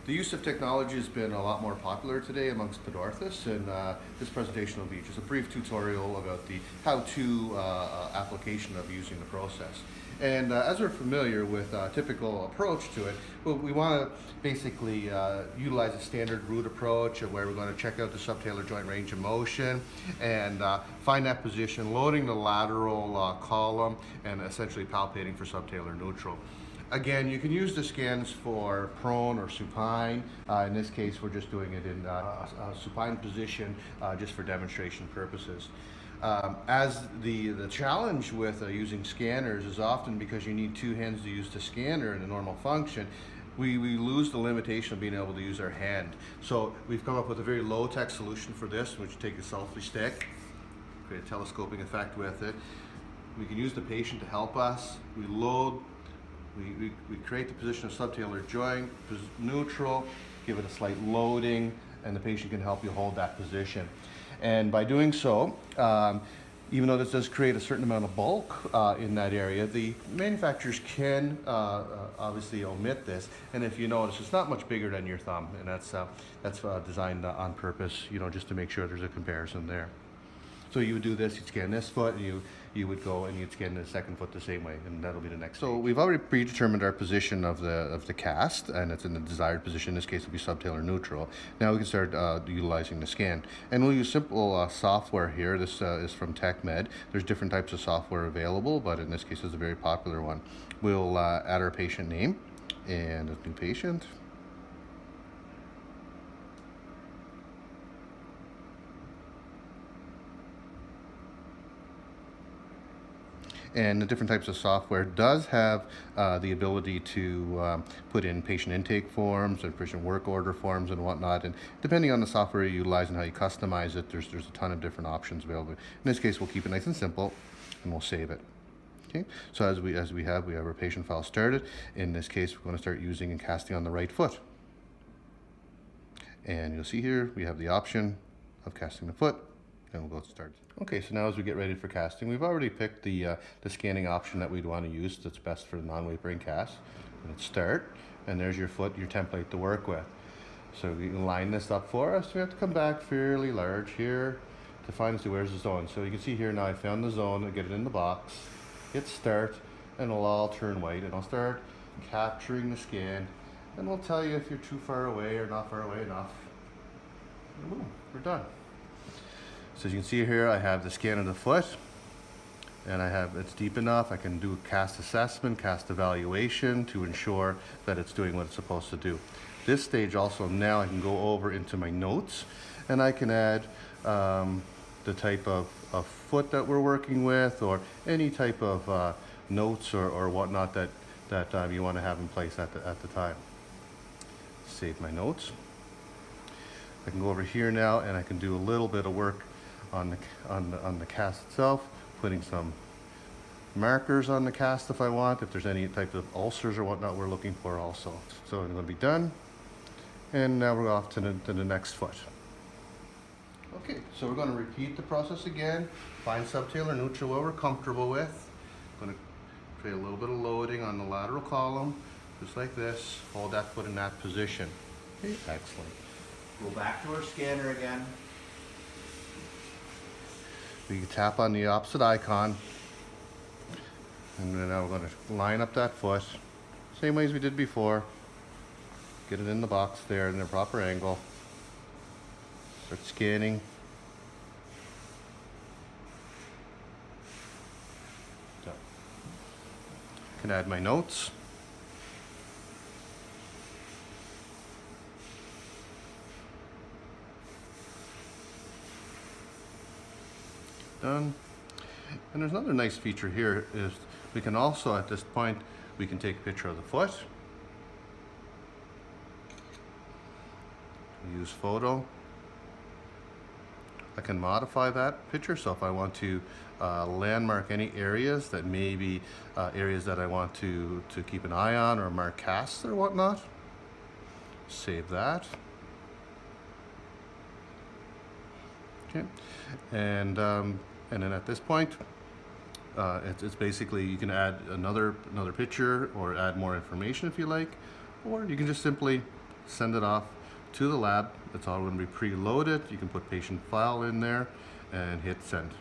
The use of technology has been a lot more popular today amongst podorthists, and this presentation will be just a brief tutorial about the how-to application of using the process. And as we're familiar with a typical approach to it, well, we want to basically utilize a standard root approach where we're going to check out the subtalar joint range of motion and find that position, loading the lateral column and essentially palpating for subtalar neutral. Again, you can use the scans for prone or supine. In this case, we're just doing it in a supine position just for demonstration purposes. As the challenge with using scanners is often because you need two hands to use the scanner in a normal function, we lose the limitation of being able to use our hand. So we've come up with a very low-tech solution for this, which you take a selfie stick, create a telescoping effect with it. We can use the patient to help us. We load. We create the position of subtalar joint, neutral, give it a slight loading, and the patient can help you hold that position. And by doing so, even though this does create a certain amount of bulk in that area, the manufacturers can obviously omit this. And if you notice, it's not much bigger than your thumb, and that's designed on purpose, just to make sure there's a comparison there. So you would do this, you'd scan this foot, and you would go and you'd scan the second foot the same way, and that'll be the next. So we've already predetermined our position of the cast, and it's in the desired position. In this case, it'll be subtalar neutral. Now we can start utilizing the scan. And we'll use simple software here. This is from TechMed. There's different types of software available, but in this case, it's a very popular one. We'll add our patient name and a new patient. And the different types of software does have the ability to put in patient intake forms and patient work order forms and whatnot. And depending on the software you utilize and how you customize it, there's a ton of different options available. In this case, we'll keep it nice and simple, and we'll save it. Okay. So as we have our patient file started. In this case, we're going to start using and casting on the right foot. And you'll see here we have the option of casting the foot. Then we'll go start. Okay, so now as we get ready for casting, we've already picked the scanning option that we'd want to use that's best for the non-wavering cast. And it's start, and there's your foot, your template to work with. So you can line this up for us. We have to come back fairly large here to find and see where's the zone. So you can see here now I found the zone, I get it in the box, hit start, and it'll all turn white, and I'll start capturing the scan, and we'll tell you if you're too far away or not far away enough. And boom, we're done. So as you can see here, I have the scan of the foot, and it's deep enough. I can do cast assessment, cast evaluation to ensure that it's doing what it's supposed to do. This stage also, now I can go over into my notes, and I can add the type of foot that we're working with, or any type of notes or whatnot that you want to have in place at the time. Save my notes. I can go over here now, and I can do a little bit of work on the cast itself, putting some markers on the cast if I want, if there's any type of ulcers or whatnot we're looking for also. So I'm going to be done, and now we're off to the next foot. Okay, so we're going to repeat the process again, find subtalar neutral what we're comfortable with. I'm going to create a little bit of loading on the lateral column, just like this, hold that foot in that position. Okay, excellent. Go back to our scanner again. We can tap on the opposite icon, and then now we're going to line up that foot, same way as we did before. Get it in the box there in the proper angle. Start scanning. So, can add my notes. Done. And there's another nice feature here is we can also, at this point, we can take a picture of the foot. Use photo. I can modify that picture, so if I want to landmark any areas that may be areas that I want to keep an eye on, or mark casts or whatnot, save that. Okay, and then at this point, it's basically, you can add another picture or add more information if you like, or you can just simply send it off to the lab. It's all going to be preloaded. You can put patient file in there and hit send.